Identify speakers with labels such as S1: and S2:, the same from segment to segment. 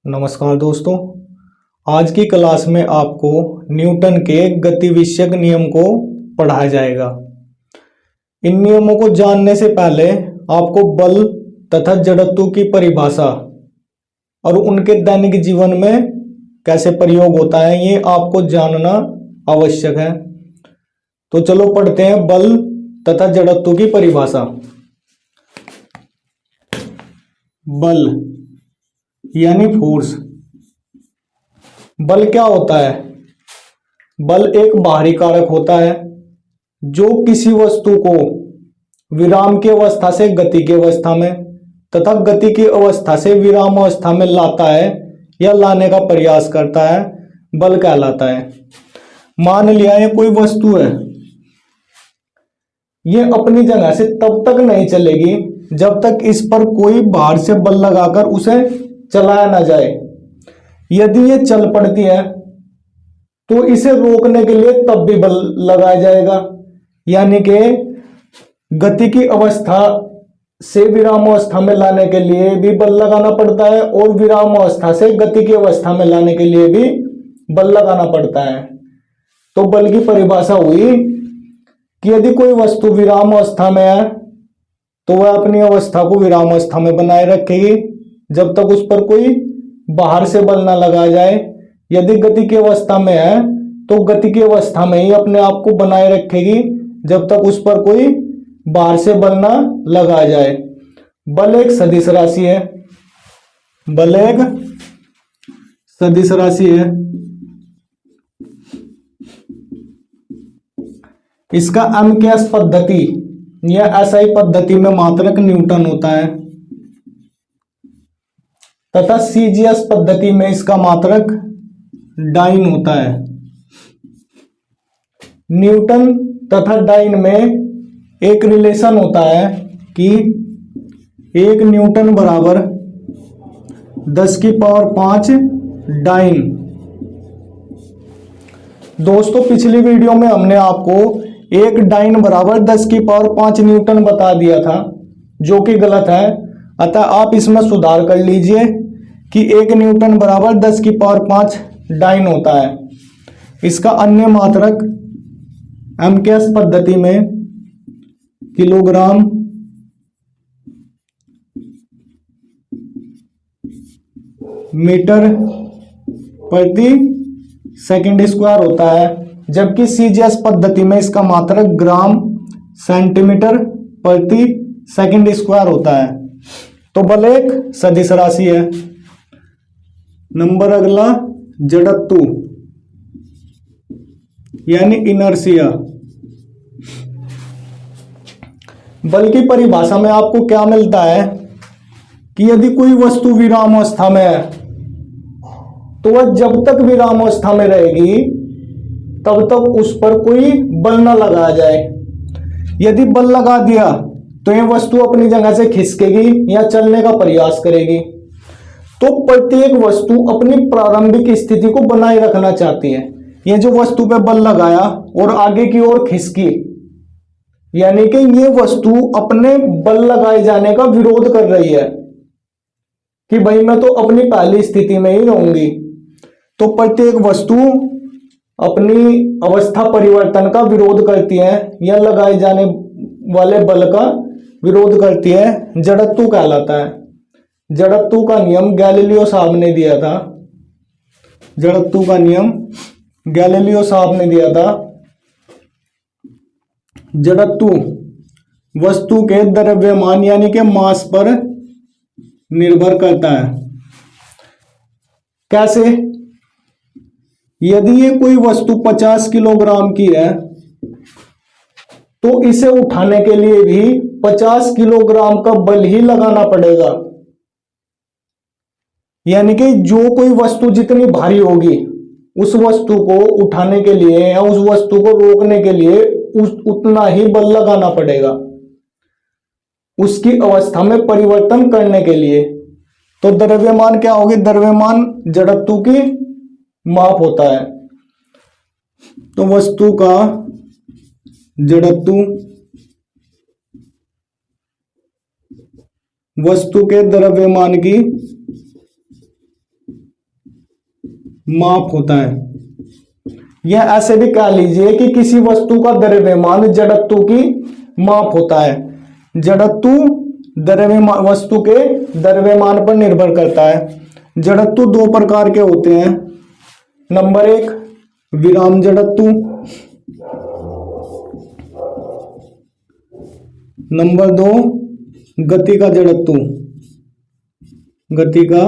S1: नमस्कार दोस्तों। आज की क्लास में आपको न्यूटन के गति विषयक नियम को पढ़ाया जाएगा। इन नियमों को जानने से पहले आपको बल तथा जड़त्व की परिभाषा और उनके दैनिक जीवन में कैसे प्रयोग होता है ये आपको जानना आवश्यक है। तो चलो पढ़ते हैं बल तथा जड़त्व की परिभाषा। बल यानी फोर्स। बल क्या होता है? बल एक बाहरी कारक होता है जो किसी वस्तु को विराम की अवस्था से गति की अवस्था में तथा गति की अवस्था से विराम अवस्था में लाता है या लाने का प्रयास करता है, बल कहलाता है। मान लिया ये कोई वस्तु है, ये अपनी जगह से तब तक नहीं चलेगी जब तक इस पर कोई बाहर से बल लगाकर उसे चलाया ना जाए। यदि ये चल पड़ती है तो इसे रोकने के लिए तब भी बल लगाया जाएगा, यानी कि गति की अवस्था से विराम अवस्था में लाने के लिए भी बल लगाना पड़ता है और विराम अवस्था से गति की अवस्था में लाने के लिए भी बल लगाना पड़ता है। तो बल की परिभाषा हुई कि यदि कोई वस्तु विराम अवस्था में है तो वह अपनी अवस्था को विराम अवस्था में बनाए रखेगी जब तक उस पर कोई बाहर से बल ना लगाया जाए। यदि गति की अवस्था में है तो गति की अवस्था में ही अपने आप को बनाए रखेगी जब तक उस पर कोई बाहर से बल ना लगाया जाए। बल एक सदिश राशि है। बल एक सदिश राशि है। इसका एमकेएस पद्धति या एसआई पद्धति में मात्रक न्यूटन होता है तथा सीजीएस पद्धति में इसका मात्रक डाइन होता है। न्यूटन तथा डाइन में एक रिलेशन होता है कि 1 न्यूटन बराबर 10 की पावर 5 डाइन। दोस्तों पिछली वीडियो में हमने आपको 1 डाइन बराबर 10 की पावर 5 न्यूटन बता दिया था, जो कि गलत है। अतः आप इसमें सुधार कर लीजिए कि 1 न्यूटन बराबर 10 की पावर 5 डाइन होता है। इसका अन्य मात्रक एमकेएस पद्धति में किलोग्राम मीटर प्रति सेकंड स्क्वायर होता है, जबकि सीजीएस पद्धति में इसका मात्रक ग्राम सेंटीमीटर प्रति सेकंड स्क्वायर होता है। तो बल एक सदिश राशि है। नंबर अगला जड़त्व यानी इनर्शिया। बल की परिभाषा में आपको क्या मिलता है कि यदि कोई वस्तु विराम अवस्था में है तो वह जब तक विराम अवस्था में रहेगी तब तक उस पर कोई बल न लगाया जाए। यदि बल लगा दिया तो यह वस्तु अपनी जगह से खिसकेगी या चलने का प्रयास करेगी। तो प्रत्येक वस्तु अपनी प्रारंभिक स्थिति को बनाए रखना चाहती है। यह जो वस्तु पे बल लगाया और आगे की ओर खिसकी, यानी कि यह वस्तु अपने बल लगाए जाने का विरोध कर रही है कि भाई मैं तो अपनी पहली स्थिति में ही रहूंगी। तो प्रत्येक वस्तु अपनी अवस्था परिवर्तन का विरोध करती है या लगाए जाने वाले बल का विरोध करती है। जड़त्व कहलाता है। जड़त्व का नियम गैलीलियो साहब ने दिया था। जड़त्व का नियम गैलीलियो साहब ने दिया था। जड़त्व वस्तु के द्रव्यमान यानी कि मास पर निर्भर करता है। कैसे? यदि ये कोई वस्तु 50 किलोग्राम की है तो इसे उठाने के लिए भी 50 किलोग्राम का बल ही लगाना पड़ेगा। यानी कि जो कोई वस्तु जितनी भारी होगी उस वस्तु को उठाने के लिए या उस वस्तु को रोकने के लिए उतना ही बल लगाना पड़ेगा उसकी अवस्था में परिवर्तन करने के लिए। तो द्रव्यमान क्या होगी? द्रव्यमान जड़त्व की माप होता है। तो वस्तु का जड़त्व वस्तु के द्रव्यमान की माप होता है। या ऐसे भी कह लीजिए कि किसी वस्तु का द्रव्यमान जड़त्व की माप होता है। जड़त्व द्रव्यमान, वस्तु के द्रव्यमान पर निर्भर करता है। जड़त्व दो प्रकार के होते हैं। नंबर एक विराम जड़त्व, नंबर दो गति का जड़त्व। गति का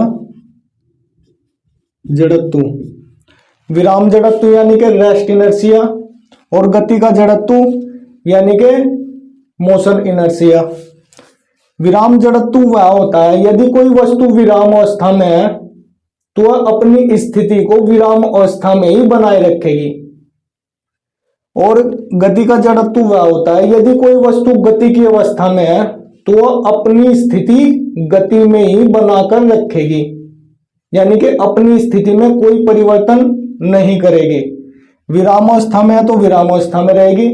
S1: जड़त्व, विराम जड़त्व यानी कि रेस्ट इनर्शिया, और गति का जड़त्व यानी कि मोशन इनर्शिया। विराम जड़त्व वह होता है यदि कोई वस्तु विराम अवस्था में है तो वह अपनी स्थिति को विराम अवस्था में ही बनाए रखेगी। और गति का जड़त्व वह होता है यदि कोई वस्तु गति की अवस्था में है तो वह अपनी स्थिति गति में ही बनाकर रखेगी, यानी कि अपनी स्थिति में कोई परिवर्तन नहीं करेगी। विराम अवस्था में है तो विराम अवस्था में रहेगी,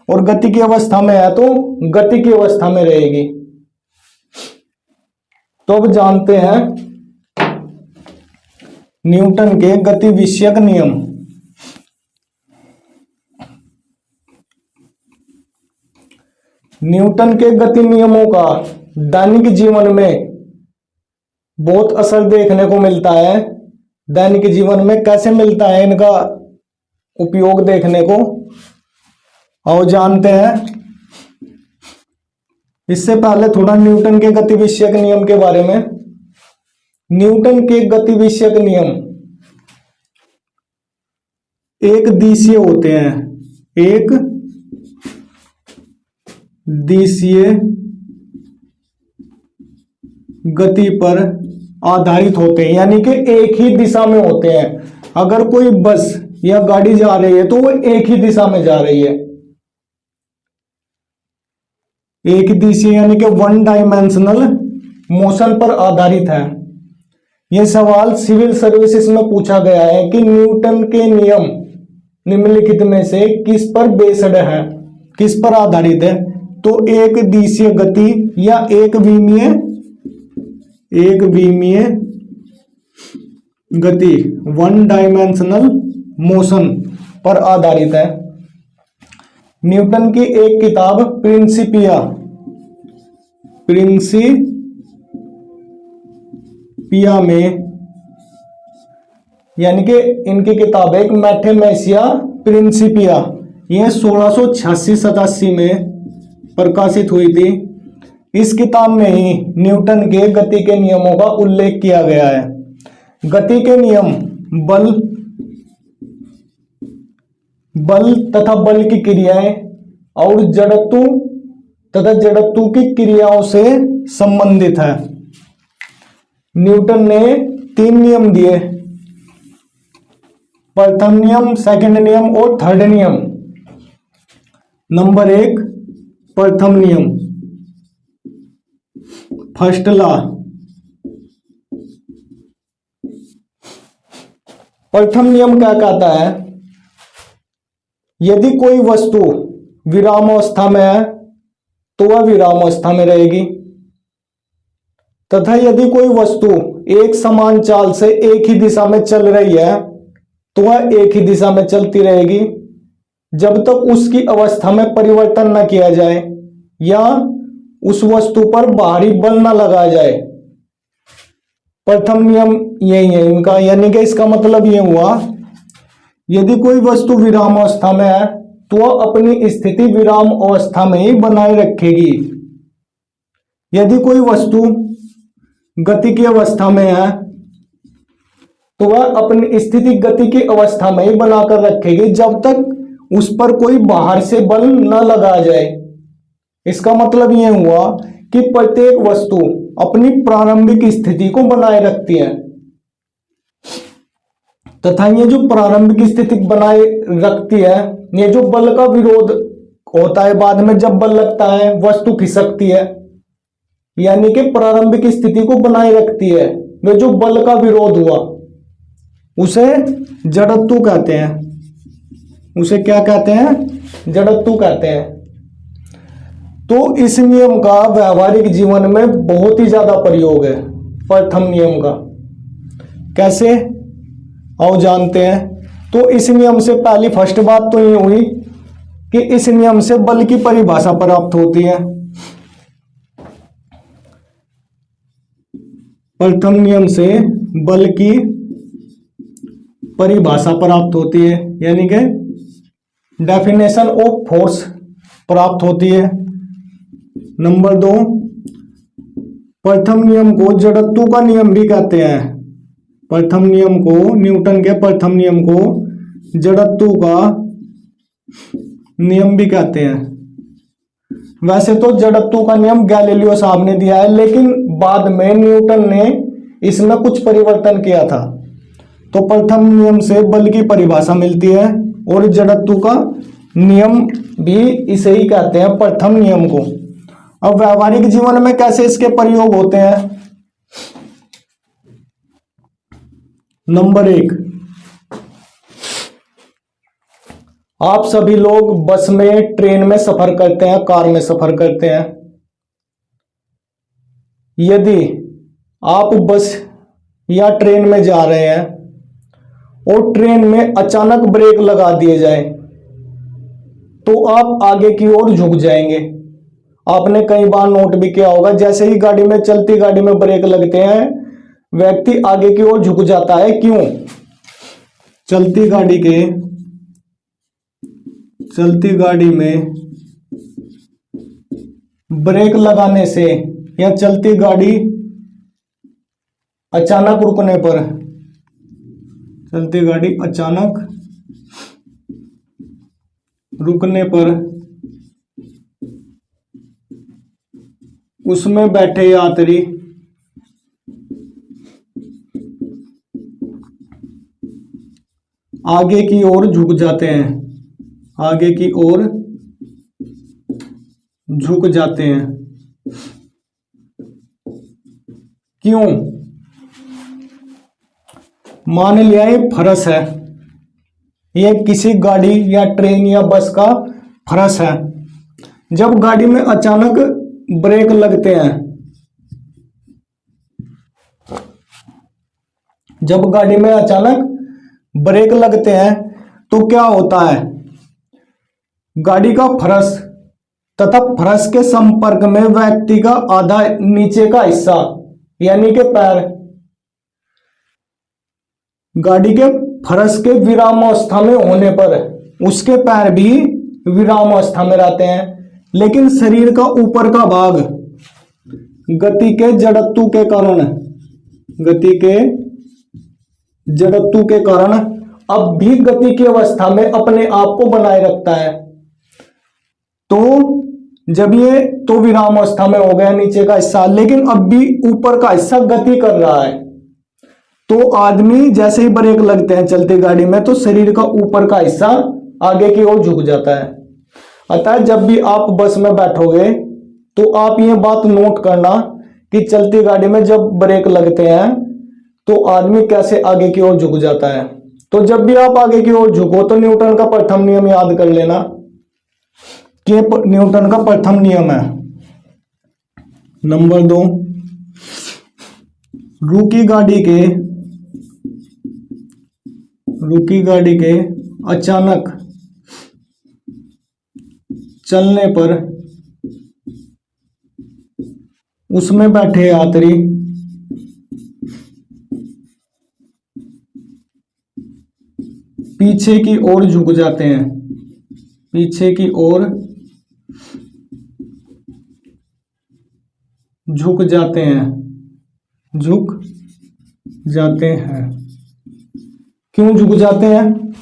S1: और गति की अवस्था में है तो गति की अवस्था में रहेगी। तो अब जानते हैं न्यूटन के गति विषयक नियम। न्यूटन के गति नियमों का दैनिक जीवन में बहुत असर देखने को मिलता है। दैनिक जीवन में कैसे मिलता है इनका उपयोग देखने को, और जानते हैं। इससे पहले थोड़ा न्यूटन के गति विषयक नियम के बारे में। न्यूटन के गति विषयक नियम एक दिशीय होते हैं, एक दिशीय गति पर आधारित होते हैं, यानी कि एक ही दिशा में होते हैं। अगर कोई बस या गाड़ी जा रही है तो वो एक ही दिशा में जा रही है। एक दिशीय यानी कि वन डायमेंशनल मोशन पर आधारित है। यह सवाल सिविल सर्विसेज में पूछा गया है कि न्यूटन के नियम निम्नलिखित में से किस पर बेस्ड है, किस पर आधारित है। तो एक दिशीय गति या एक विमीय गति, वन डायमेंशनल मोशन पर आधारित है। न्यूटन की एक किताब प्रिंसिपिया में, यानी कि इनकी किताब एक मैथमेटिया प्रिंसिपिया, यह 1686-87 में प्रकाशित हुई थी। इस किताब में ही न्यूटन के गति के नियमों का उल्लेख किया गया है। गति के नियम बल तथा बल की क्रियाएं और जड़त्व तथा जड़त्व की क्रियाओं से संबंधित है। न्यूटन ने 3 नियम दिए, प्रथम नियम, सेकंड नियम और थर्ड नियम। नंबर 1 प्रथम नियम, फर्स्ट लॉ। प्रथम नियम क्या कहता है? यदि कोई वस्तु विराम अवस्था में है तो वह विराम अवस्था में रहेगी, तथा यदि कोई वस्तु एक समान चाल से एक ही दिशा में चल रही है तो वह एक ही दिशा में चलती रहेगी जब तक उसकी अवस्था में परिवर्तन न किया जाए या उस वस्तु पर बाहरी बल न लगाया जाए। प्रथम नियम यही है इनका, यानी कि इसका मतलब यह हुआ यदि कोई वस्तु विराम अवस्था में है तो वह अपनी स्थिति विराम अवस्था में ही बनाए रखेगी। यदि कोई वस्तु गति की अवस्था में है तो वह अपनी स्थिति गति की अवस्था में ही बनाकर रखेगी जब तक उस पर कोई बाहर से बल न लगाया जाए। इसका मतलब यह हुआ कि प्रत्येक वस्तु अपनी प्रारंभिक स्थिति को बनाए रखती है, तथा ये जो प्रारंभिक स्थिति बनाए रखती है, ये जो बल का विरोध होता है बाद में जब बल लगता है वस्तु खिसकती है, यानी कि प्रारंभिक स्थिति को बनाए रखती है। वे जो बल का विरोध हुआ उसे जड़त्व कहते हैं। उसे क्या कहते हैं? जड़त्व कहते हैं। तो इस नियम का व्यवहारिक जीवन में बहुत ही ज्यादा प्रयोग है प्रथम नियम का। कैसे? आओ जानते हैं। तो इस नियम से पहली फर्स्ट बात तो ये हुई कि इस नियम से बल की परिभाषा प्राप्त होती है। प्रथम नियम से बल की परिभाषा प्राप्त होती है, यानी कि डेफिनेशन ऑफ फोर्स प्राप्त होती है। नंबर 2, प्रथम नियम को जड़त्व का नियम भी कहते हैं। प्रथम नियम को, न्यूटन के प्रथम नियम को जड़त्व का नियम भी कहते हैं। वैसे तो जड़त्व का नियम गैलीलियो साहब ने दिया है, लेकिन बाद में न्यूटन ने इसमें कुछ परिवर्तन किया था। तो प्रथम नियम से बल की परिभाषा मिलती है और जड़त्व का नियम भी इसे ही कहते हैं, प्रथम नियम को। अब व्यावहारिक जीवन में कैसे इसके प्रयोग होते हैं? नंबर 1, आप सभी लोग बस में, ट्रेन में सफर करते हैं, कार में सफर करते हैं। यदि आप बस या ट्रेन में जा रहे हैं और ट्रेन में अचानक ब्रेक लगा दिए जाए तो आप आगे की ओर झुक जाएंगे। आपने कई बार नोट भी किया होगा, जैसे ही गाड़ी में, चलती गाड़ी में ब्रेक लगते हैं, व्यक्ति आगे की ओर झुक जाता है। क्यों? चलती गाड़ी में ब्रेक लगाने से या चलती गाड़ी अचानक रुकने पर, चलती गाड़ी अचानक रुकने पर उसमें बैठे यात्री आगे की ओर झुक जाते हैं, आगे की ओर झुक जाते हैं। क्यों? मान लिया ये फरस है, ये किसी गाड़ी या ट्रेन या बस का फरस है। जब गाड़ी में अचानक ब्रेक लगते हैं, जब गाड़ी में अचानक ब्रेक लगते हैं तो क्या होता है? गाड़ी का फरस तथा फरस के संपर्क में व्यक्ति का आधा नीचे का हिस्सा, यानी कि पैर, गाड़ी के फरस के विरामावस्था में होने पर उसके पैर भी विरामावस्था में रहते हैं, लेकिन शरीर का ऊपर का भाग गति के जड़त्व के कारण, गति के जड़त्व के कारण अब भी गति की अवस्था में अपने आप को बनाए रखता है। तो जब ये तो विरामावस्था में हो गया नीचे का हिस्सा, लेकिन अब भी ऊपर का हिस्सा गति कर रहा है। तो आदमी जैसे ही ब्रेक लगते हैं चलती गाड़ी में तो शरीर का ऊपर का हिस्सा आगे की ओर झुक जाता है। अतः जब भी आप बस में बैठोगे तो आप ये बात नोट करना कि चलती गाड़ी में जब ब्रेक लगते हैं तो आदमी कैसे आगे की ओर झुक जाता है। तो जब भी आप आगे की ओर झुको तो न्यूटन का प्रथम नियम याद कर लेना कि न्यूटन का प्रथम नियम है। नंबर 2, रुकी गाड़ी के अचानक चलने पर उसमें बैठे यात्री पीछे की ओर झुक जाते हैं, पीछे की ओर झुक जाते हैं, झुक जाते हैं। क्यों झुक जाते हैं?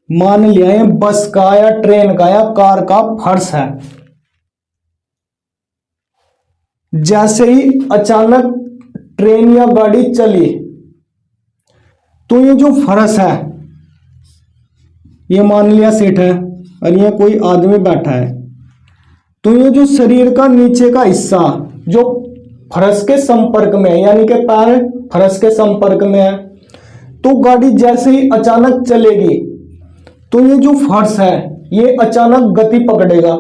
S1: मान लिया है बस का या ट्रेन का या कार का फर्श है, जैसे ही अचानक ट्रेन या गाड़ी चली तो ये जो फर्श है, ये मान लिया सीट है और ये कोई आदमी बैठा है, तो ये जो शरीर का नीचे का हिस्सा जो फर्श के संपर्क में है, यानी कि पैर फर्श के संपर्क में है, तो गाड़ी जैसे ही अचानक चलेगी तो ये जो फर्श है ये अचानक गति पकड़ेगा,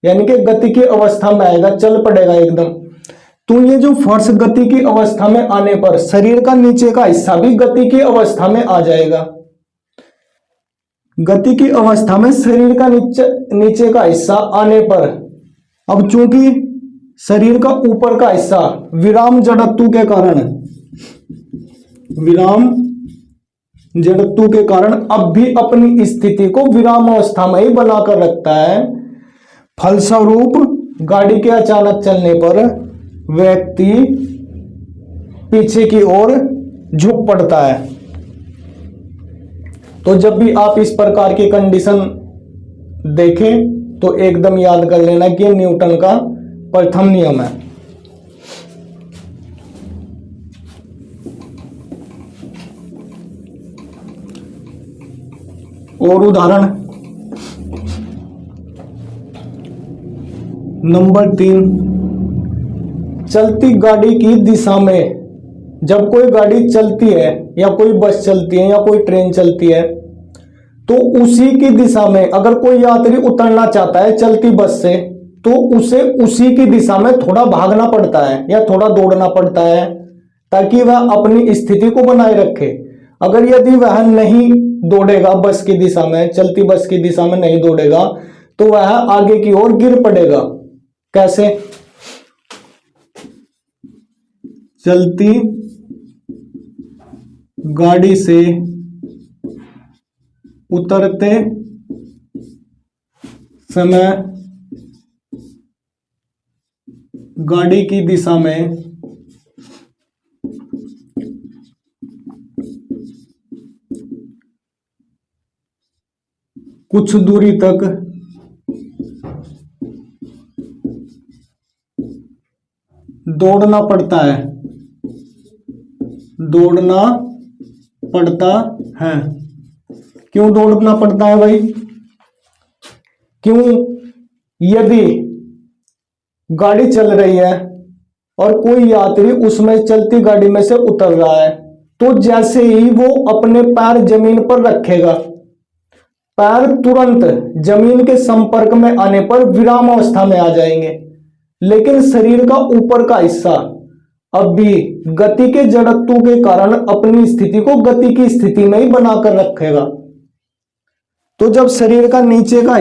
S1: यानी कि गति की अवस्था में आएगा, चल पड़ेगा एकदम। तो तो ये जो फर्श गति की अवस्था में आने पर शरीर का नीचे का हिस्सा भी गति की अवस्था में आ जाएगा। गति की अवस्था में शरीर का नीचे का हिस्सा आने पर अब चूंकि शरीर का ऊपर का हिस्सा विराम जड़त्व के कारण अब भी अपनी स्थिति को विराम अवस्था में ही बनाकर रखता है। फलस्वरूप गाड़ी के अचानक चलने पर व्यक्ति पीछे की ओर झुक पड़ता है। तो जब भी आप इस प्रकार की कंडीशन देखें तो एकदम याद कर लेना कि न्यूटन का प्रथम नियम है। और उदाहरण नंबर 3, चलती गाड़ी की दिशा में जब कोई गाड़ी चलती है या कोई बस चलती है या कोई ट्रेन चलती है तो उसी की दिशा में अगर कोई यात्री उतरना चाहता है चलती बस से तो उसे उसी की दिशा में थोड़ा भागना पड़ता है या थोड़ा दौड़ना पड़ता है ताकि वह अपनी स्थिति को बनाए रखे। अगर यदि वह नहीं दौड़ेगा, बस की दिशा में, चलती बस की दिशा में नहीं दौड़ेगा तो वह आगे की ओर गिर पड़ेगा। कैसे? चलती गाड़ी से उतरते समय गाड़ी की दिशा में कुछ दूरी तक दौड़ना पड़ता है। क्यों दौड़ना पड़ता है भाई? क्यों? यदि गाड़ी चल रही है और कोई यात्री उसमें चलती गाड़ी में से उतर रहा है तो जैसे ही वो अपने पैर जमीन पर रखेगा, पैर तुरंत जमीन के संपर्क में आने पर विराम अवस्था में आ जाएंगे, लेकिन शरीर का ऊपर का हिस्सा अब भी गति के जड़त्व के कारण अपनी स्थिति को गति की स्थिति में ही बनाकर रखेगा। तो जब शरीर का नीचे का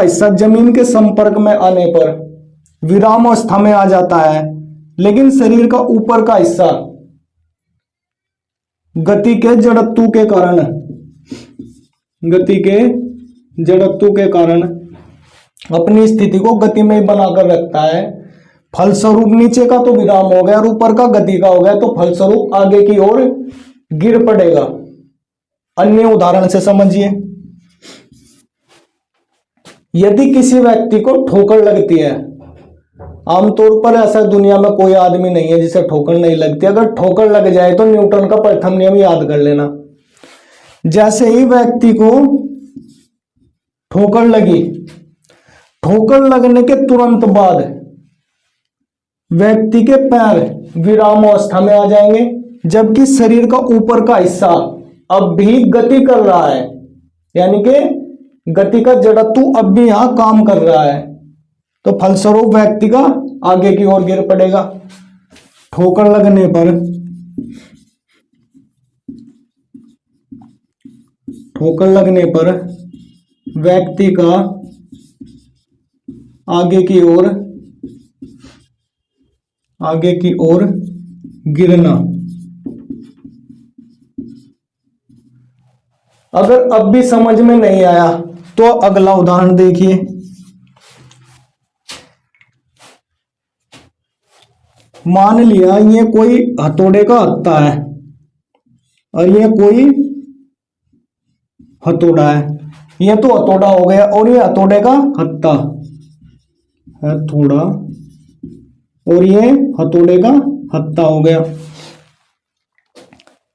S1: हिस्सा जमीन के संपर्क में आने पर विराम अवस्था में आ जाता है, लेकिन शरीर का ऊपर का हिस्सा गति के जड़त्व के कारण अपनी स्थिति को गति में ही बनाकर रखता है। फलस्वरूप नीचे का तो विराम हो गया और ऊपर का गति का हो गया, तो फलस्वरूप आगे की ओर गिर पड़ेगा। अन्य उदाहरण से समझिए। यदि किसी व्यक्ति को ठोकर लगती है, आमतौर पर ऐसा दुनिया में कोई आदमी नहीं है जिसे ठोकर नहीं लगती, अगर ठोकर लग जाए तो न्यूटन का प्रथम नियम याद कर लेना। जैसे ही व्यक्ति को ठोकर लगी, ठोकर लगने के तुरंत बाद व्यक्ति के पैर विराम अवस्था में आ जाएंगे, जबकि शरीर का ऊपर का हिस्सा अब भी गति कर रहा है, यानी कि गति का जड़त्व अब भी यहां काम कर रहा है। तो फलस्वरूप व्यक्ति का आगे की ओर गिर पड़ेगा। ठोकर लगने पर व्यक्ति का आगे की ओर गिरना। अगर अब भी समझ में नहीं आया तो अगला उदाहरण देखिए। मान लिया ये कोई हथौड़े का हत्था है और ये कोई हथौड़ा है। ये तो हथौड़ा हो गया और ये हथौड़े का हत्था, हथौड़ा, और ये हथौड़े का हत्था हो गया।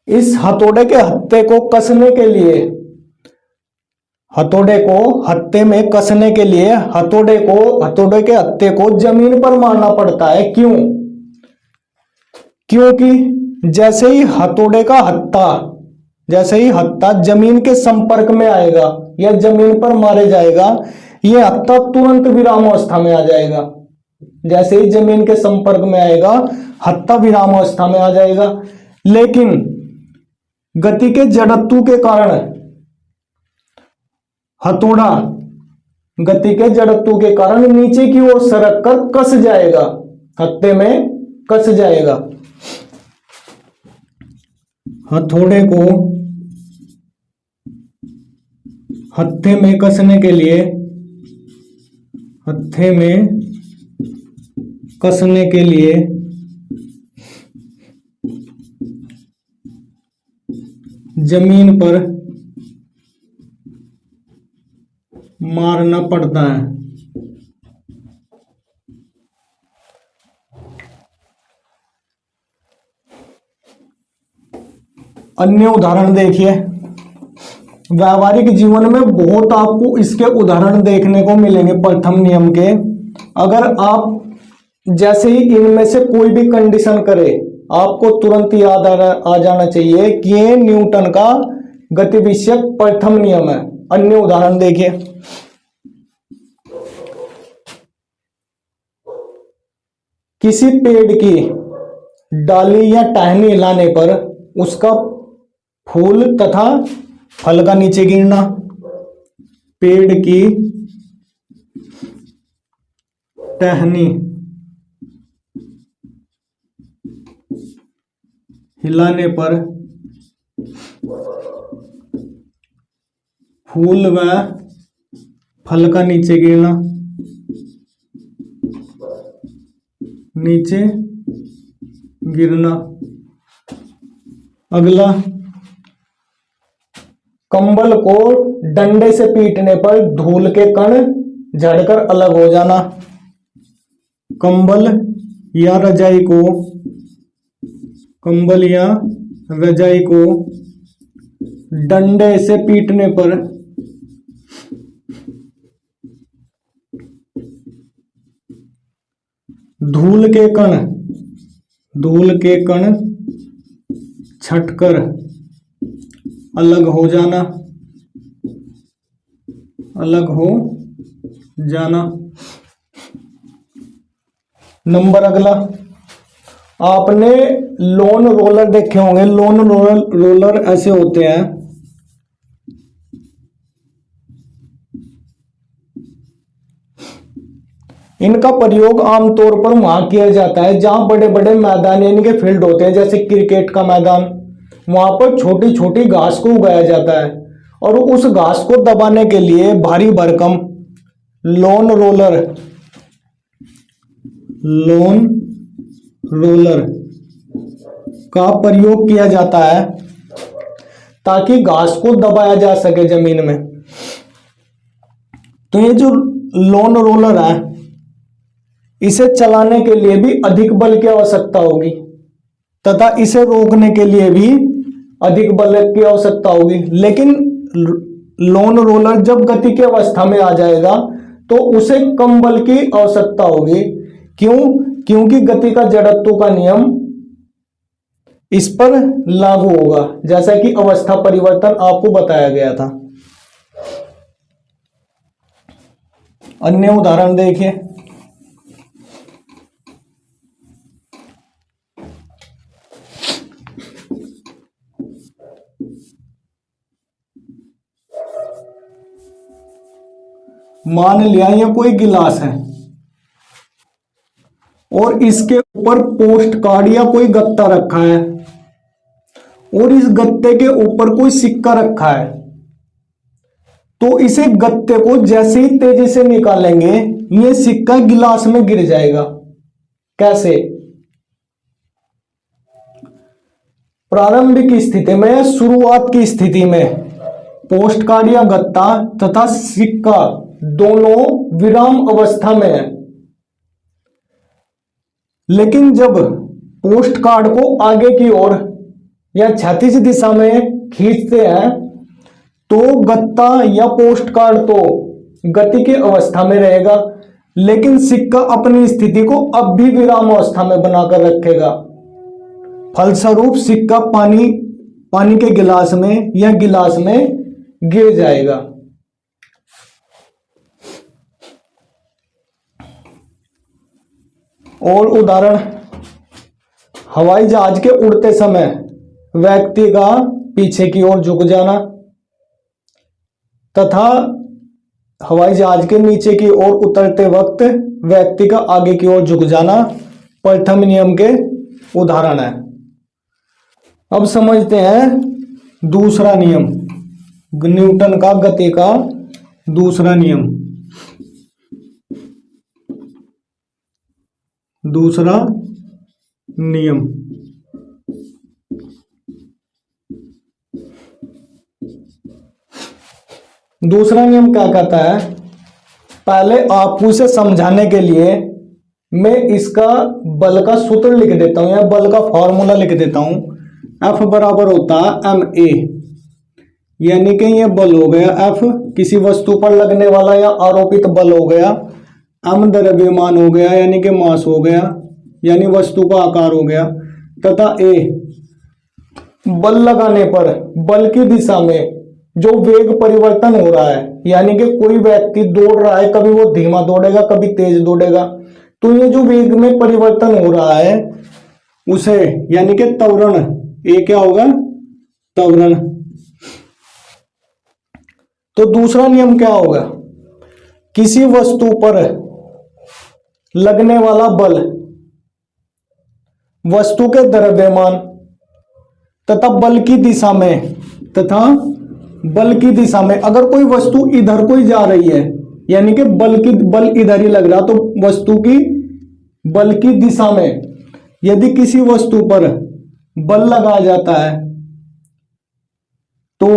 S1: इस हथौड़े के हत्थे को कसने के लिए, हथौड़े को हत्थे में कसने के लिए हथौड़े के हत्थे को जमीन पर मारना पड़ता है। क्यों? क्योंकि जैसे ही हत्था जमीन के संपर्क में आएगा या जमीन पर मारे जाएगा, ये हत्था तुरंत विरामावस्था में आ जाएगा। जैसे ही जमीन के संपर्क में आएगा हत्था विरामावस्था में आ जाएगा। लेकिन गति के जड़त्व के कारण हथौड़ा गति के जड़त्व के कारण नीचे की ओर सरक कर कस जाएगा, हत्थे में कस जाएगा। हथौड़े को हत्थे में कसने के लिए हत्थे में कसने के लिए जमीन पर मारना पड़ता है। अन्य उदाहरण देखिए, व्यावहारिक जीवन में बहुत आपको इसके उदाहरण देखने को मिलेंगे प्रथम नियम के। अगर आप जैसे ही इनमें से कोई भी कंडीशन करे आपको तुरंत याद आ जाना चाहिए कि ये न्यूटन का गति विषयक प्रथम नियम है। अन्य उदाहरण देखिए, किसी पेड़ की डाली या टहनी हिलाने पर उसका फूल तथा फल का नीचे गिरना। पेड़ की टहनी हिलाने पर फूल व फल का नीचे गिरना, नीचे गिरना। अगला, कंबल को डंडे से पीटने पर धूल के कण झड़कर अलग हो जाना। कंबल या रजाई को डंडे से पीटने पर धूल के कण छटकर अलग हो जाना। नंबर अगला, आपने लोन रोलर देखे होंगे। लोन रोलर ऐसे होते हैं, इनका प्रयोग आमतौर पर वहां किया जाता है जहां बड़े बड़े मैदान यानी कि फील्ड होते हैं, जैसे क्रिकेट का मैदान। वहां पर छोटी छोटी घास को उगाया जाता है और उस घास को दबाने के लिए भारी भरकम लोन रोलर का प्रयोग किया जाता है ताकि घास को दबाया जा सके जमीन में। तो ये जो लोन रोलर है इसे चलाने के लिए भी अधिक बल की आवश्यकता होगी तथा इसे रोकने के लिए भी अधिक बल की आवश्यकता होगी। लेकिन लोन रोलर जब गति की अवस्था में आ जाएगा तो उसे कम बल की आवश्यकता होगी। क्यों? क्योंकि गति का जड़त्व का नियम इस पर लागू होगा, जैसा कि अवस्था परिवर्तन आपको बताया गया था। अन्य उदाहरण देखिए, मान लिया ये कोई गिलास है और इसके ऊपर पोस्ट कार्ड या कोई गत्ता रखा है और इस गत्ते के ऊपर कोई सिक्का रखा है। तो इसे गत्ते को जैसे ही तेजी से निकालेंगे ये सिक्का गिलास में गिर जाएगा। कैसे? प्रारंभिक स्थिति में या शुरुआत की स्थिति में पोस्ट कार्ड या गत्ता तथा सिक्का दोनों विराम अवस्था में है, लेकिन जब पोस्ट कार्ड को आगे की ओर या क्षैतिज दिशा में खींचते हैं तो गत्ता या पोस्ट कार्ड तो गति की अवस्था में रहेगा, लेकिन सिक्का अपनी स्थिति को अब भी विराम अवस्था में बनाकर रखेगा। फलस्वरूप सिक्का पानी के गिलास में या गिलास में गिर जाएगा। और उदाहरण, हवाई जहाज के उड़ते समय व्यक्ति का पीछे की ओर झुक जाना तथा हवाई जहाज के नीचे की ओर उतरते वक्त व्यक्ति का आगे की ओर झुक जाना प्रथम नियम के उदाहरण है। अब समझते हैं दूसरा नियम, न्यूटन का गति का दूसरा नियम। दूसरा नियम, दूसरा नियम क्या कहता है? पहले आपको इसे समझाने के लिए मैं इसका बल का सूत्र लिख देता हूं या बल का फॉर्मूला लिख देता हूं। F बराबर होता है ma, यानी कि ये बल हो गया F किसी वस्तु पर लगने वाला या आरोपित बल हो गया, m द्रव्यमान हो गया यानी कि मास हो गया यानी वस्तु का आकार हो गया, तथा a बल लगाने पर बल की दिशा में जो वेग परिवर्तन हो रहा है, यानी कि कोई व्यक्ति दौड़ रहा है, कभी वो धीमा दौड़ेगा कभी तेज दौड़ेगा, तो ये जो वेग में परिवर्तन हो रहा है उसे यानी कि त्वरण, ये क्या होगा? त्वरण। तो दूसरा नियम क्या होगा? किसी वस्तु पर लगने वाला बल वस्तु के द्रव्यमान तथा बल की दिशा में अगर कोई वस्तु इधर को ही जा रही है, यानी कि बल इधर ही लग रहा, तो वस्तु की बल की दिशा में यदि किसी वस्तु पर बल लगाया जाता है तो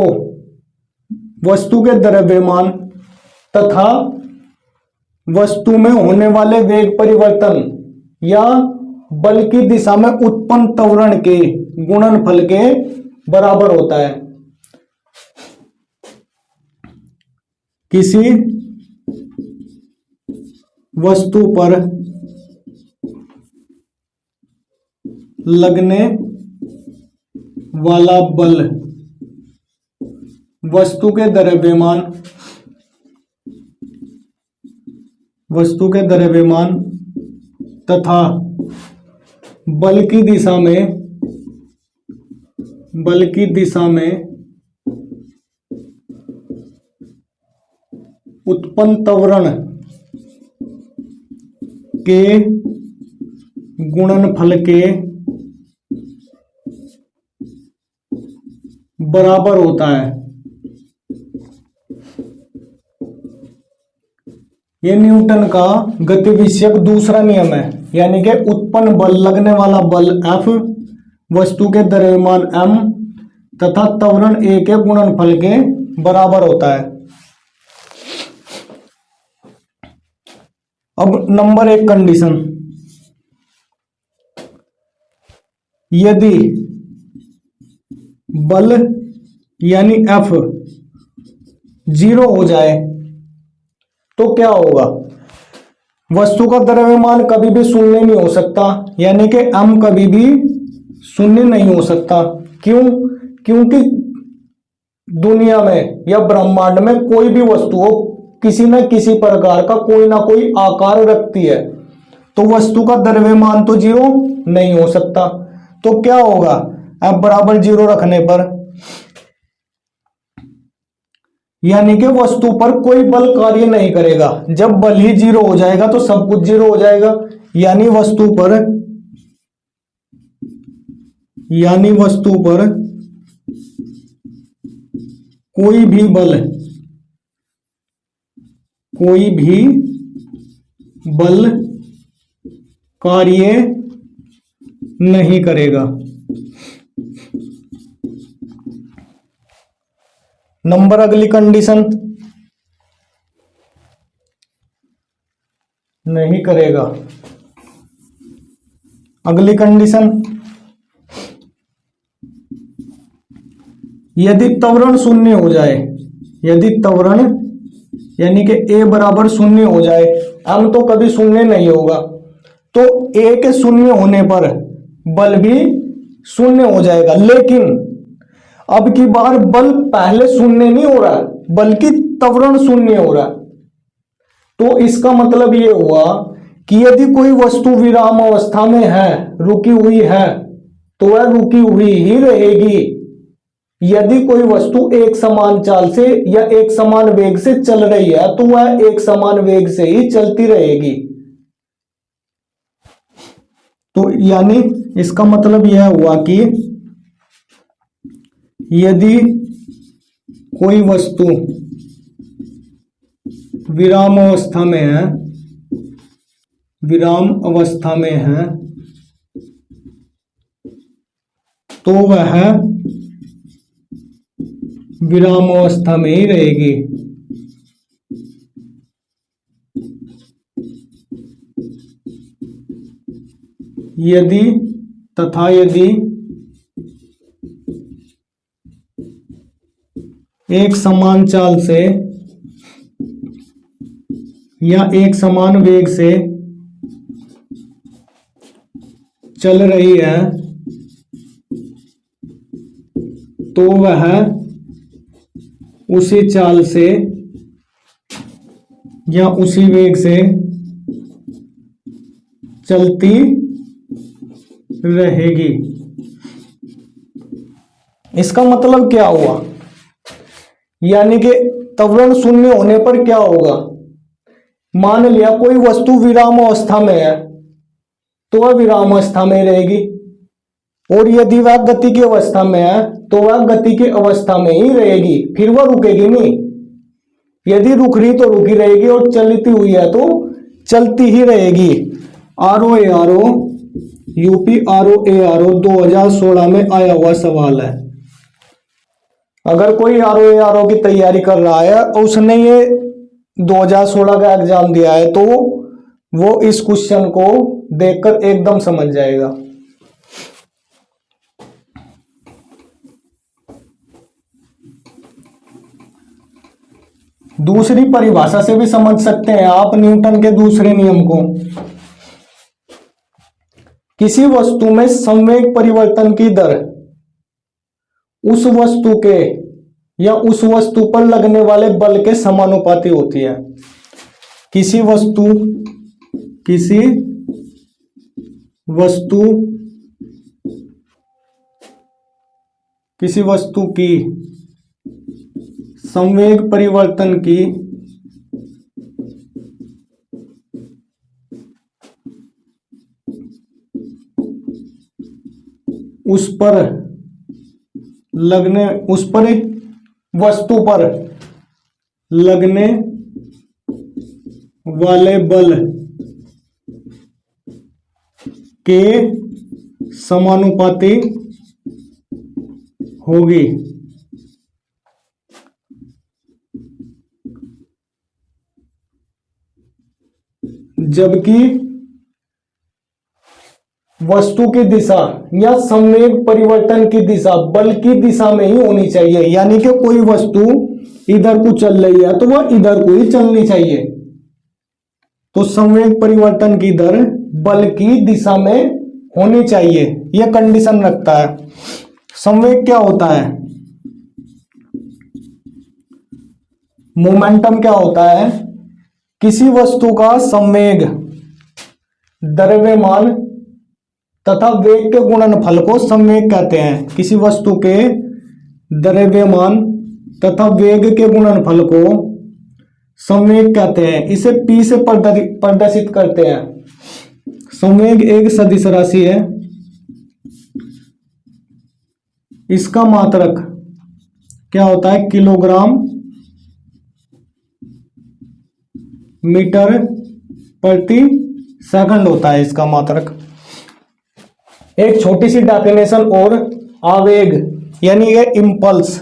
S1: वस्तु के द्रव्यमान तथा वस्तु में होने वाले वेग परिवर्तन या बल की दिशा में उत्पन्न त्वरण के गुणनफल के बराबर होता है। किसी वस्तु पर लगने वाला बल वस्तु के द्रव्यमान तथा बल की दिशा में उत्पन्न त्वरण के गुणनफल के बराबर होता है। यह न्यूटन का गति विषयक दूसरा नियम है, यानी कि उत्पन्न बल, लगने वाला बल F वस्तु के द्रव्यमान m तथा त्वरण a के गुणनफल के बराबर होता है। अब नंबर 1 कंडीशन, यदि बल यानी F 0 हो जाए तो क्या होगा? वस्तु का द्रव्यमान कभी भी शून्य नहीं हो सकता, यानी कि m कभी भी शून्य नहीं हो सकता। क्यों? क्योंकि दुनिया में या ब्रह्मांड में कोई भी वस्तु हो किसी न किसी प्रकार का कोई ना कोई आकार रखती है, तो वस्तु का द्रव्यमान तो 0 नहीं हो सकता। तो क्या होगा? F बराबर 0 रखने पर यानी कि वस्तु पर कोई बल कार्य नहीं करेगा। जब बल ही 0 हो जाएगा तो सब कुछ 0 हो जाएगा, यानी वस्तु पर कोई भी बल कार्य नहीं करेगा। नंबर अगली कंडीशन, नहीं करेगा। अगली कंडीशन, यदि त्वरण शून्य हो जाए, यदि त्वरण यानी कि a बराबर 0 हो जाए, m तो कभी शून्य नहीं होगा, तो a के शून्य होने पर बल भी शून्य हो जाएगा। लेकिन अब की बार बल पहले शून्य नहीं हो रहा बल्कि त्वरण शून्य हो रहा। तो इसका मतलब ये हुआ कि यदि कोई वस्तु विराम अवस्था में है, रुकी हुई है, तो वह रुकी हुई ही रहेगी। यदि कोई वस्तु एक समान चाल से या एक समान वेग से चल रही है, तो वह एक समान वेग से ही चलती रहेगी। तो यानी इसका मतलब यह हुआ कि यदि कोई वस्तु विराम अवस्था में है, विराम अवस्था में है, तो वह विराम अवस्था में ही रहेगी। यदि तथा यदि एक समान चाल से या एक समान वेग से चल रही है, तो वह उसी चाल से या उसी वेग से चलती रहेगी। इसका मतलब क्या हुआ? यानी कि त्वरण शून्य होने पर क्या होगा? मान लिया कोई वस्तु विराम अवस्था में है, तो वह विराम अवस्था में रहेगी, और यदि वह गति की अवस्था में है, तो वह गति की अवस्था में ही रहेगी, फिर वह रुकेगी नहीं। यदि रुक रही तो रुकी रहेगी, और चलती हुई है तो चलती ही रहेगी। ROARO यूपी ROARO 2016 में आया हुआ सवाल है। अगर कोई ROARO की तैयारी कर रहा है और उसने ये 2016 का एग्जाम दिया है, तो वो इस क्वेश्चन को देखकर एकदम समझ जाएगा। दूसरी परिभाषा से भी समझ सकते हैं आप न्यूटन के दूसरे नियम को। किसी वस्तु में संवेग परिवर्तन की दर उस वस्तु के या उस वस्तु पर लगने वाले बल के समानुपाती होती है। किसी वस्तु की संवेग परिवर्तन की वस्तु पर लगने वाले बल के समानुपाती होगी। जबकि वस्तु की दिशा या संवेग परिवर्तन की दिशा बल की दिशा में ही होनी चाहिए। यानी कि कोई वस्तु इधर को चल रही है तो वह इधर को ही चलनी चाहिए। तो संवेग परिवर्तन की दर बल की दिशा में होनी चाहिए, यह कंडीशन रखता है। संवेग क्या होता है? मोमेंटम क्या होता है? किसी वस्तु का संवेग द्रव्यमान तथा वेग के गुणनफल को संवेग कहते हैं। किसी वस्तु के द्रव्यमान तथा वेग के गुणनफल को संवेग कहते हैं। इसे P से प्रदर्शित करते हैं। संवेग एक सदिश राशि है। इसका मात्रक क्या होता है? किलोग्राम मीटर प्रति सेकंड होता है इसका मात्रक। एक छोटी सी डेफिनेशन और, आवेग यानी ये इंपल्स,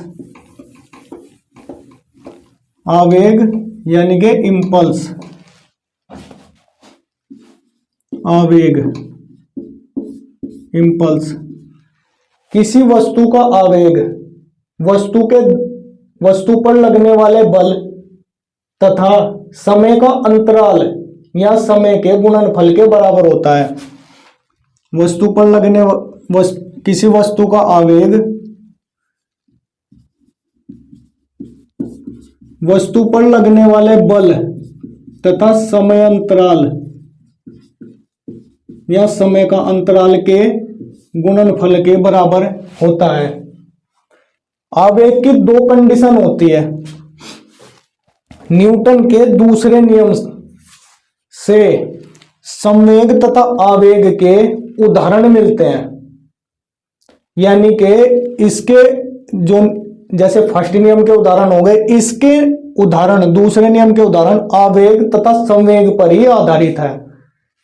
S1: आवेग यानी कि इंपल्स, आवेग इंपल्स। किसी वस्तु का आवेग वस्तु पर लगने वाले बल तथा समय का अंतराल या समय के गुणनफल के बराबर होता है। किसी वस्तु का आवेग वस्तु पर लगने वाले बल तथा समय अंतराल या समय का अंतराल के गुणनफल के बराबर होता है। आवेग की दो कंडीशन होती है। न्यूटन के दूसरे नियम से संवेग तथा आवेग के उदाहरण मिलते हैं। यानी कि इसके जो जैसे फर्स्ट नियम के उदाहरण हो गए, इसके उदाहरण दूसरे नियम के उदाहरण आवेग तथा संवेग पर ही आधारित है।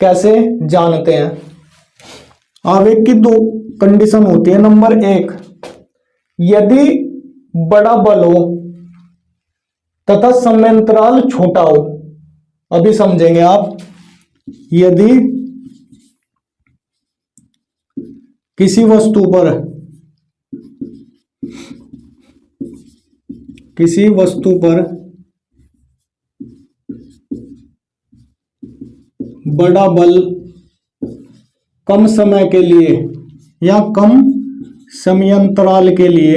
S1: कैसे जानते हैं? आवेग की दो कंडीशन होती है। नंबर एक, यदि बड़ा बल हो तथा समयांतराल छोटा हो। अभी समझेंगे आप। यदि किसी वस्तु पर बड़ा बल कम समय के लिए या कम समयांतराल के लिए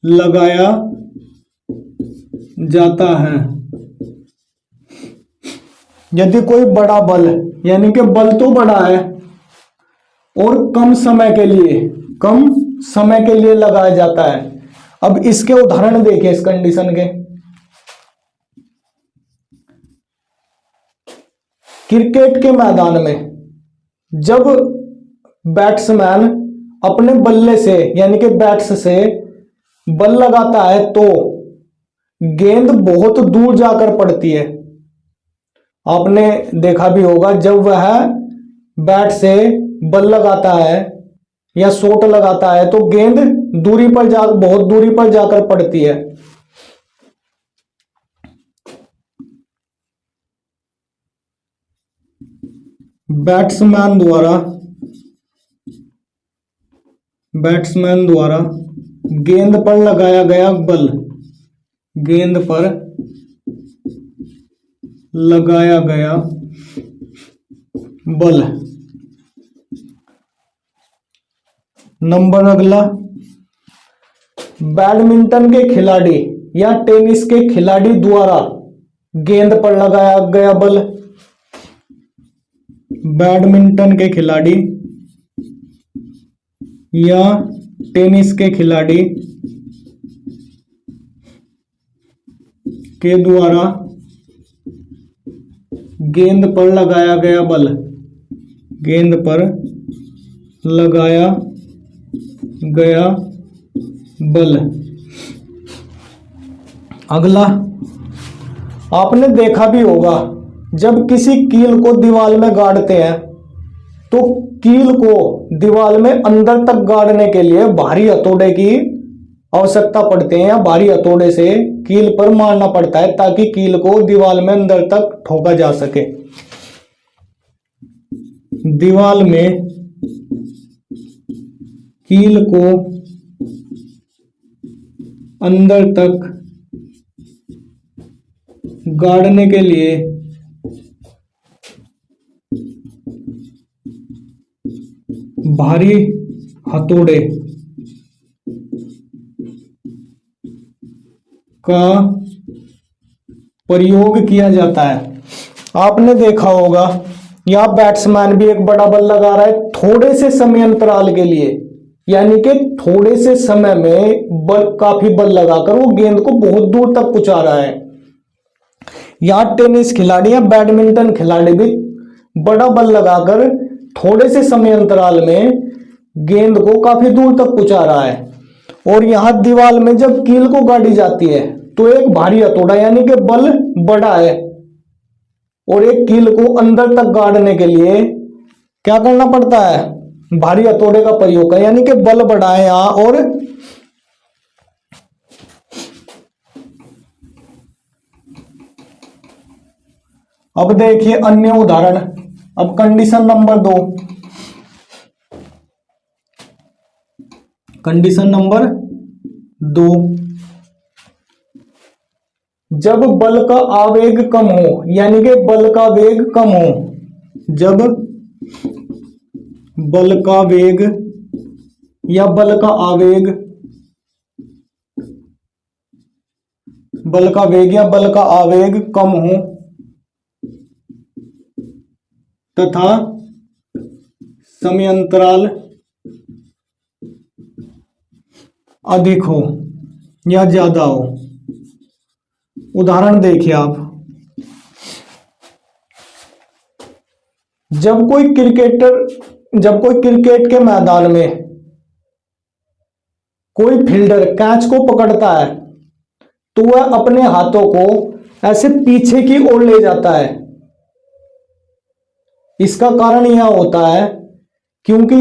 S1: लगाया जाता है। यदि कोई बड़ा बल, यानी कि बल तो बड़ा है और कम समय के लिए लगाया जाता है। अब इसके उदाहरण देखिए इस कंडीशन के। क्रिकेट के मैदान में जब बैट्समैन अपने बल्ले से यानी कि बैट्स से बल लगाता है तो गेंद बहुत दूर जाकर पड़ती है। आपने देखा भी होगा, जब वह बैट से बल लगाता है या शॉट लगाता है तो गेंद बहुत दूरी पर जाकर पड़ती है। बैट्समैन द्वारा गेंद पर लगाया गया बल। नंबर अगला, बैडमिंटन के खिलाड़ी या टेनिस के खिलाड़ी द्वारा गेंद पर लगाया गया बल। बैडमिंटन के खिलाड़ी या टेनिस के खिलाड़ी के द्वारा गेंद पर लगाया गया बल। अगला, आपने देखा भी होगा, जब किसी कील को दीवार में गाड़ते हैं तो कील को दीवार में अंदर तक गाड़ने के लिए भारी हथौड़े की आवश्यकता पड़ती है या भारी हथौड़े से कील पर मारना पड़ता है ताकि कील को दीवार में अंदर तक ठोका जा सके। दीवार में कील को अंदर तक गाड़ने के लिए भारी हथौड़े का प्रयोग किया जाता है। आपने देखा होगा, या बैट्समैन भी एक बड़ा बल लगा रहा है थोड़े से समय अंतराल के लिए, यानी कि थोड़े से समय में काफी बल लगाकर वो गेंद को बहुत दूर तक पहुंचा रहा है। या टेनिस खिलाड़ी या बैडमिंटन खिलाड़ी भी बड़ा बल लगाकर थोड़े से समय अंतराल में गेंद को काफी दूर तक पहुंचा रहा है। और यहां दीवार में जब कील को गाड़ी जाती है तो एक भारी हथौड़ा यानी कि बल बड़ा है और एक कील को अंदर तक गाड़ने के लिए क्या करना पड़ता है? भारी हथौड़े का प्रयोग है, यानी कि बल बड़ा है यहां। और अब देखिए अन्य उदाहरण। अब कंडीशन नंबर 2, जब बल का आवेग कम हो, यानी कि बल का वेग कम हो, जब बल का वेग या बल का आवेग कम हो तथा समयांतराल अधिक हो या ज्यादा हो। उदाहरण देखिए आप, जब कोई क्रिकेट के मैदान में कोई फील्डर कैच को पकड़ता है तो वह अपने हाथों को ऐसे पीछे की ओर ले जाता है। इसका कारण यह होता है क्योंकि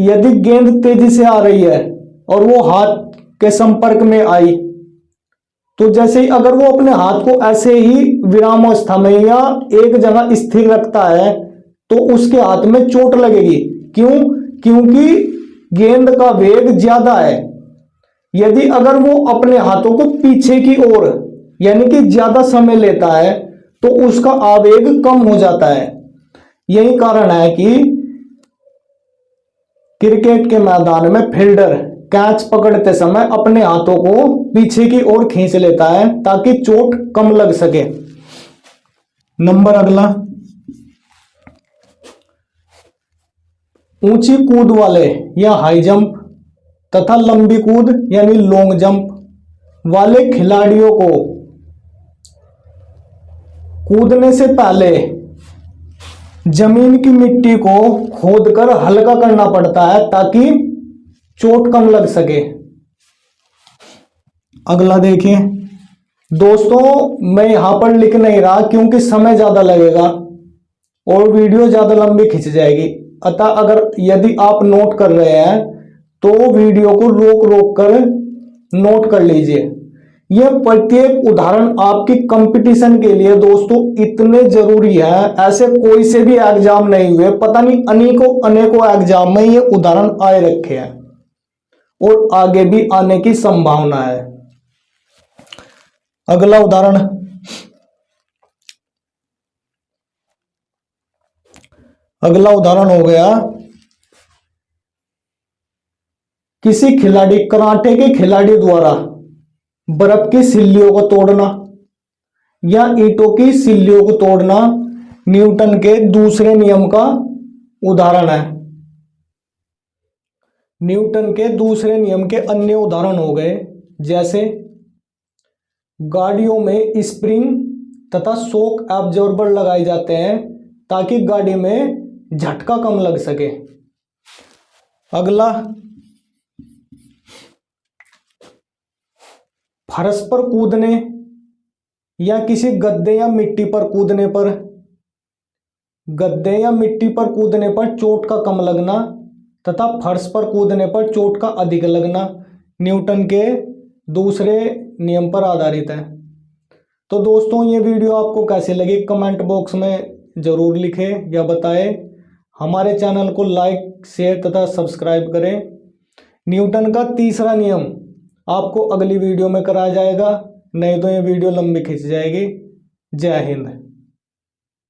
S1: यदि गेंद तेजी से आ रही है और वो हाथ के संपर्क में आई तो जैसे ही अगर वो अपने हाथ को ऐसे ही विरामावस्था में या एक जगह स्थिर रखता है तो उसके हाथ में चोट लगेगी। क्यों? क्योंकि गेंद का वेग ज्यादा है। यदि अगर वो अपने हाथों को पीछे की ओर यानी कि ज्यादा समय लेता है तो उसका आवेग कम हो जाता है। यही कारण है कि क्रिकेट के मैदान में फील्डर कैच पकड़ते समय अपने हाथों को पीछे की ओर खींच लेता है ताकि चोट कम लग सके। नंबर अगला, ऊंची कूद वाले या हाई जंप तथा लंबी कूद यानी लॉन्ग जंप वाले खिलाड़ियों को कूदने से पहले जमीन की मिट्टी को खोदकर हल्का करना पड़ता है ताकि चोट कम लग सके। अगला देखिए दोस्तों, मैं यहां पर लिख नहीं रहा क्योंकि समय ज्यादा लगेगा और वीडियो ज्यादा लंबी खिंच जाएगी। अतः अगर यदि आप नोट कर रहे हैं तो वीडियो को रोक रोक कर नोट कर लीजिए। यह प्रत्येक उदाहरण आपकी कंपटीशन के लिए दोस्तों इतने जरूरी है, ऐसे कोई से भी एग्जाम नहीं हुए, पता नहीं अनेकों एग्जाम में ये उदाहरण आए रखे हैं और आगे भी आने की संभावना है। अगला उदाहरण हो गया, किसी खिलाड़ी कराटे के खिलाड़ी द्वारा बर्फ की सिल्लियों को तोड़ना या ईंटों की सिल्लियों को तोड़ना न्यूटन के दूसरे नियम का उदाहरण है। न्यूटन के दूसरे नियम के अन्य उदाहरण हो गए जैसे गाड़ियों में स्प्रिंग तथा शॉक एब्जॉर्बर लगाए जाते हैं ताकि गाड़ी में झटका कम लग सके। अगला, फर्श पर कूदने या किसी गद्दे या मिट्टी पर कूदने पर चोट का कम लगना तथा फर्श पर कूदने पर चोट का अधिक लगना न्यूटन के दूसरे नियम पर आधारित है। तो दोस्तों ये वीडियो आपको कैसी लगी कमेंट बॉक्स में जरूर लिखें या बताएं। हमारे चैनल को लाइक शेयर तथा सब्सक्राइब करें। न्यूटन का तीसरा नियम आपको अगली वीडियो में कराया जाएगा, नहीं तो ये वीडियो लंबी खिंच जाएगी। जय हिंद।